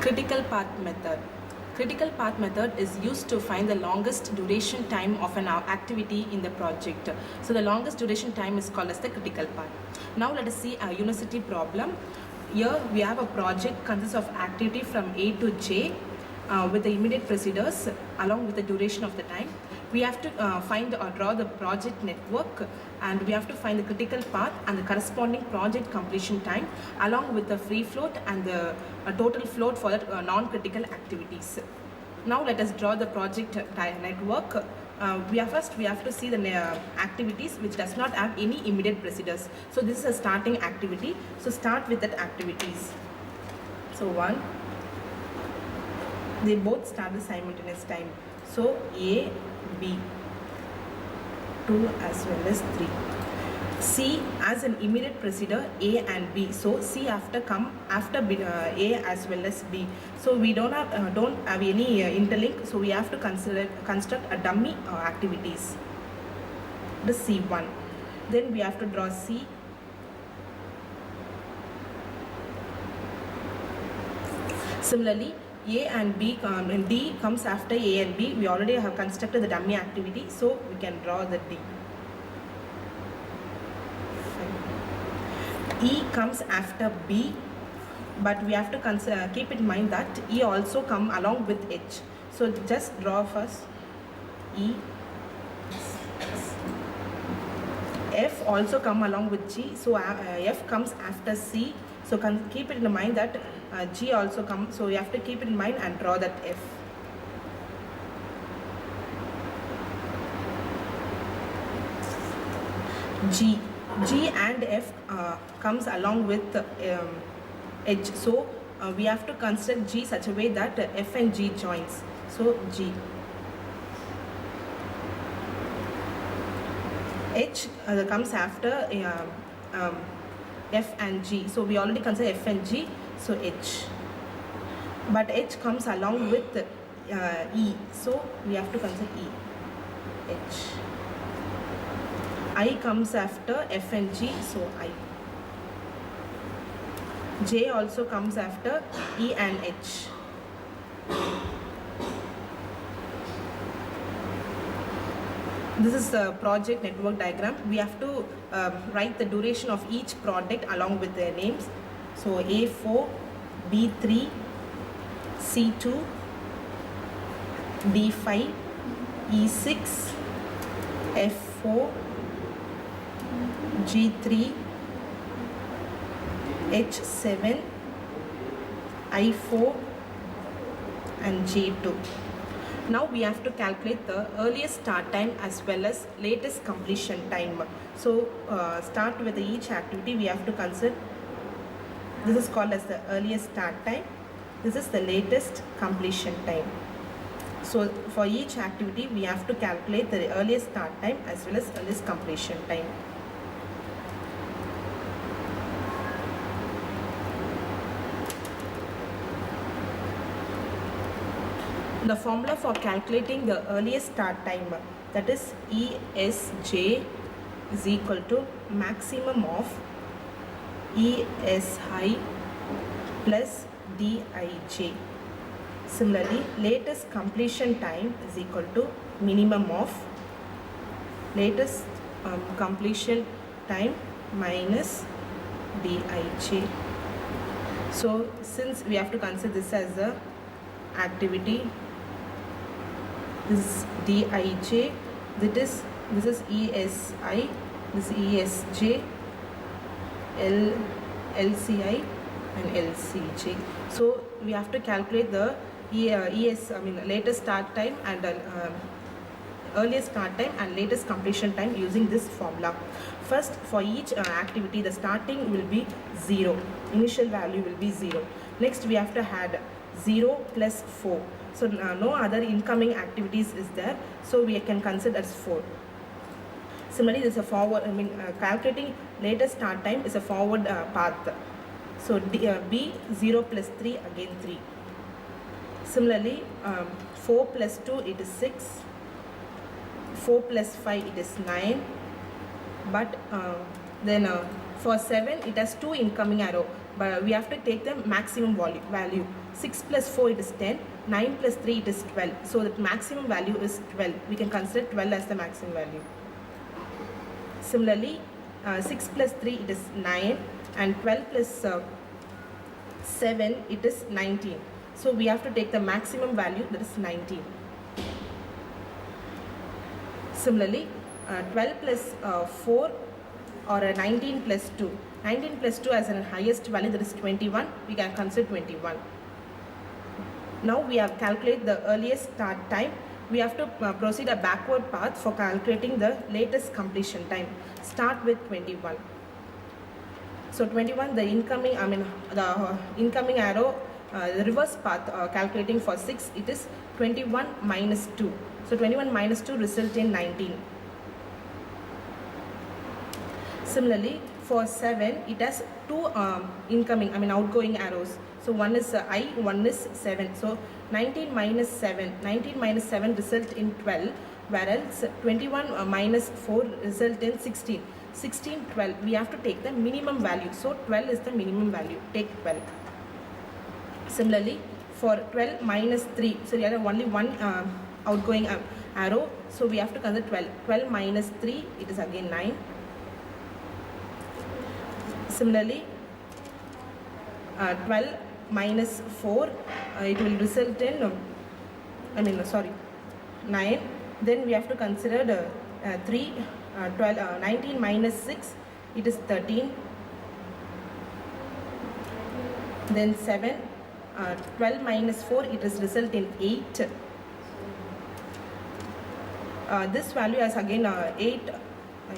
Critical path method. Critical path method is used to find the longest duration time of an activity in the project. So the longest duration time is called as the critical path. Now let us see a university problem. Here we have a project consists of activity from A to J with the immediate procedures along with the duration of the time. We have to find or draw the project network, and we have to find the critical path and the corresponding project completion time along with the free float and the total float for the non-critical activities. Now let us draw the project network. We have to see the activities which does not have any immediate procedures. So this is a starting activity. So start with that activities. So 1, they both start the simultaneous time. So A, B, 2 as well as 3. C as an immediate procedure A and B. So C come after B, A as well as B. So we don't have any interlink. So we have to construct a dummy activities. The C1. Then we have to draw C. Similarly, A and B and D comes after A and B. We already have constructed the dummy activity, so we can draw the D. E comes after B, but we have to keep in mind that E also come along with H. So just draw first E. F also come along with G. So F comes after C. So keep it in mind that G also comes. So you have to keep it in mind and draw that F. G and F comes along with H. So we have to construct G such a way that F and G joins. So G. H comes after F and G. So we already consider F and G. So H. But H comes along with E. So we have to consider E. H. I comes after F and G, so I. J also comes after E and H. This is the project network diagram. We have to write the duration of each product along with their names. So A4, B3, C2, D5, E6, F4, G3, H7, I4 and J2. Now we have to calculate the earliest start time as well as latest completion time. So start with each activity we have to consider. This is called as the earliest start time. This is the latest completion time. So for each activity we have to calculate the earliest start time as well as earliest completion time. The formula for calculating the earliest start time, that is ESJ is equal to maximum of ESI plus DIJ. Similarly, latest completion time is equal to minimum of latest completion time minus DIJ. So since we have to consider this as a activity, this is DIJ, this is ESI, this is ESJ, LCI and LCJ. So we have to calculate the latest start time and earliest start time and latest completion time using this formula. First, for each activity the starting will be 0, initial value will be 0. Next we have to add 0 plus 4. So no other incoming activities is there, so we can consider as 4. Similarly, this is a forward, calculating latest start time is a forward path. So B 0 plus 3, again 3. Similarly, 4 plus 2 it is 6, 4 plus 5 it is 9, but then for 7 it has 2 incoming arrow. but we have to take the maximum value. 6 plus 4 it is 10, 9 plus 3 it is 12. So the maximum value is 12. We can consider 12 as the maximum value. Similarly, 6 plus 3 it is 9 and 12 plus 7 it is 19. So we have to take the maximum value, that is 19. Similarly, 12 plus 4 or 19 plus 2. 19 plus 2 as an highest value, that is 21. We can consider 21. Now we have calculated the earliest start time. We have to proceed a backward path for calculating the latest completion time. Start with 21. So 21, the incoming arrow, the reverse path calculating for 6, it is 21 minus 2. So 21 minus 2 result in 19. Similarly, for 7, it has two outgoing arrows. So one is I, one is 7. So 19 minus 7 result in 12, whereas 21 minus 4 result in 16. 16, 12. We have to take the minimum value. So 12 is the minimum value. Take 12. Similarly, for 12 minus 3, so there are only one outgoing arrow. So we have to consider 12. 12 minus 3, it is again 9. Similarly, 12 minus 4, it will result in, 9. Then we have to consider the 3, 19 minus 6, it is 13. Then 7, 12 minus 4, it is result in 8. This value is again 8,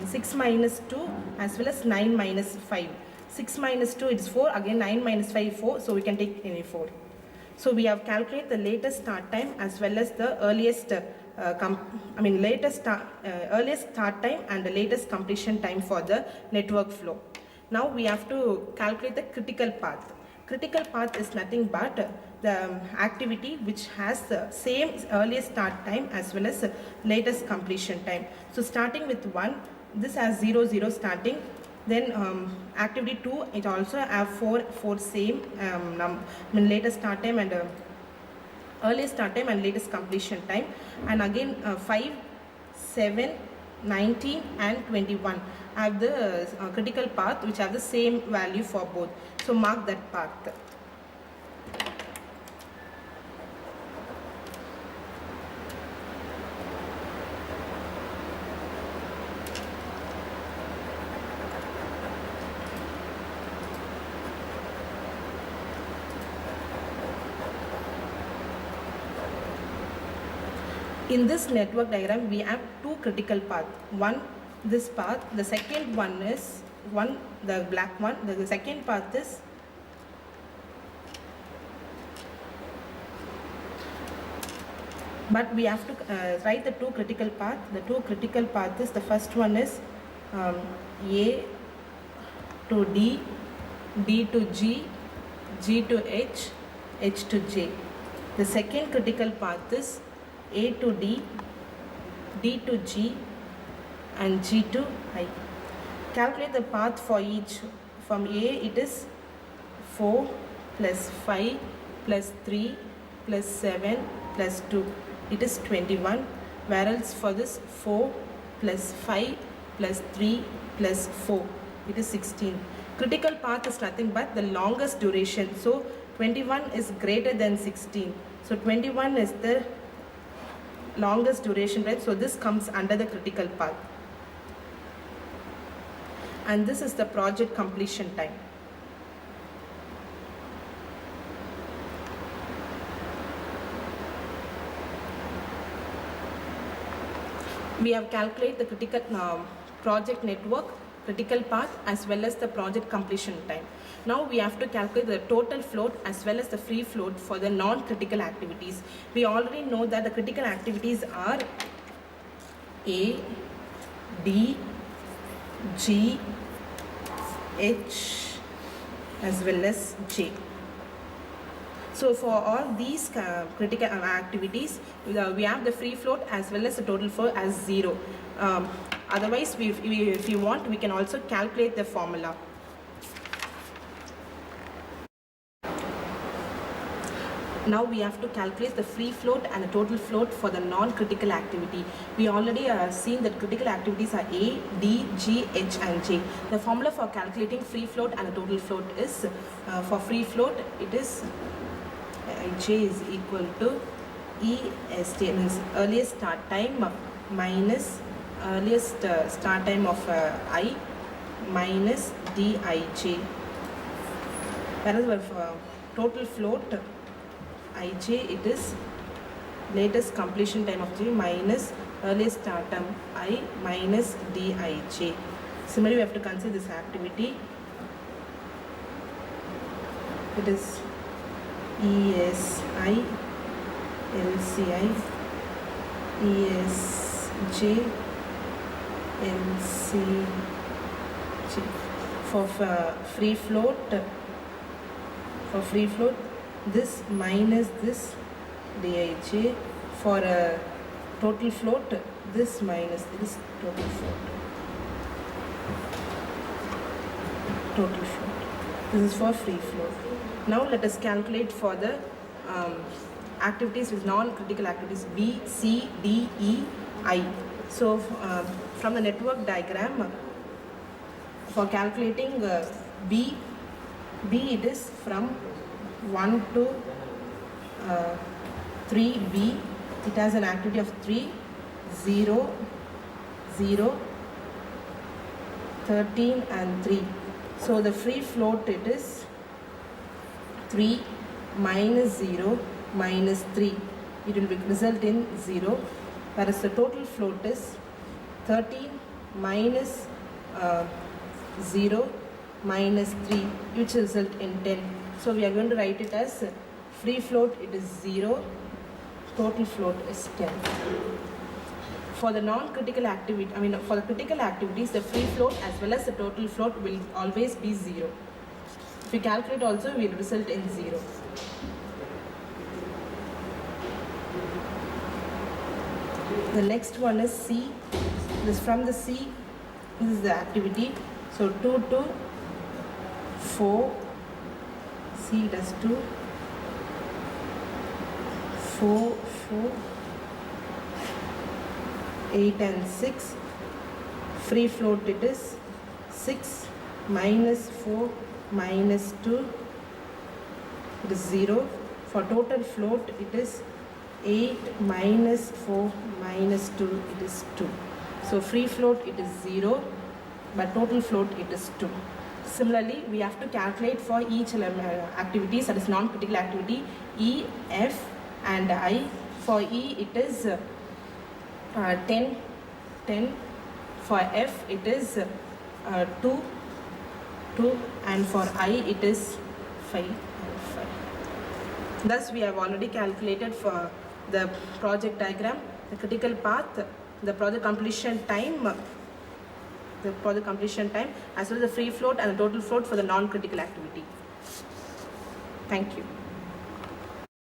6 minus 2 as well as 9 minus 5. 6 minus 2 it is 4, again 9 minus 5 4, so we can take any 4. So we have calculated the latest start time as well as the earliest earliest start time and the latest completion time for the network flow. Now we have to calculate the critical path. Critical path is nothing but the activity which has the same earliest start time as well as latest completion time. So starting with 1, this has 0 0 starting. Then activity 2, it also have 4 same latest start time and earliest start time and latest completion time. And again 5, 7, 19 and 21 have the critical path which have the same value for both. So mark that path. In this network diagram, we have two critical paths. One, this path. The second one is the black one. The second path is but we have to write the two critical paths. The two critical paths is, the first one is A to D, D to G, G to H, H to J. The second critical path is A to D, D to G and G to I. Calculate the path for each. From A it is 4 plus 5 plus 3 plus 7 plus 2. It is 21. Whereas for this 4 plus 5 plus 3 plus 4, it is 16. Critical path is nothing but the longest duration. So 21 is greater than 16. So 21 is the longest duration, right? So this comes under the critical path. And this is the project completion time. We have calculated the critical project network, critical path as well as the project completion time. Now we have to calculate the total float as well as the free float for the non-critical activities. We already know that the critical activities are A, D, G, H as well as J. So for all these critical activities, we have the free float as well as the total float as 0. Otherwise, if you want, we can also calculate the formula. Now we have to calculate the free float and the total float for the non-critical activity. We already seen that critical activities are A, D, G, H and J. The formula for calculating free float and the total float is, for free float it is J is equal to EST, means earliest start time minus earliest start time of I minus Dij. Whereas for total float Ij, it is latest completion time of J minus earliest start time I minus Dij. Similarly, we have to consider this activity. It is ESI, LCI, ESJ, LCJ. For free float, this minus this Dij. For a total float, this minus this total float. This is for free float. Now let us calculate for the activities with non-critical activities B, C, D, E, I. So from the network diagram, for calculating B it is from 1 to 3B. It has an activity of 3, 0, 0, 13 and 3. So the free float it is 3 minus 0 minus 3. It will result in 0. Whereas the total float is 13 minus 0 minus 3, which result in 10. So we are going to write it as free float it is 0, total float is 10. For the non-critical activity, for the critical activities, the free float as well as the total float will always be 0. If we calculate also, will result in 0. The next one is C. This from the C, this is the activity. So 2 to 4, C does 2, 4, 8 and 6. Free float it is 6 minus 4 minus 2, it is 0. For total float it is 8 minus 4 minus 2, it is 2. So free float it is 0, but total float it is 2. Similarly, we have to calculate for each activities, that is non-critical activity, E, F and I. For E it is 10, 10. For F it is 2, 2 and for I it is 5 and 5. Thus we have already calculated for the project diagram, the critical path, the project completion time, as well as the free float and the total float for the non-critical activity. Thank you.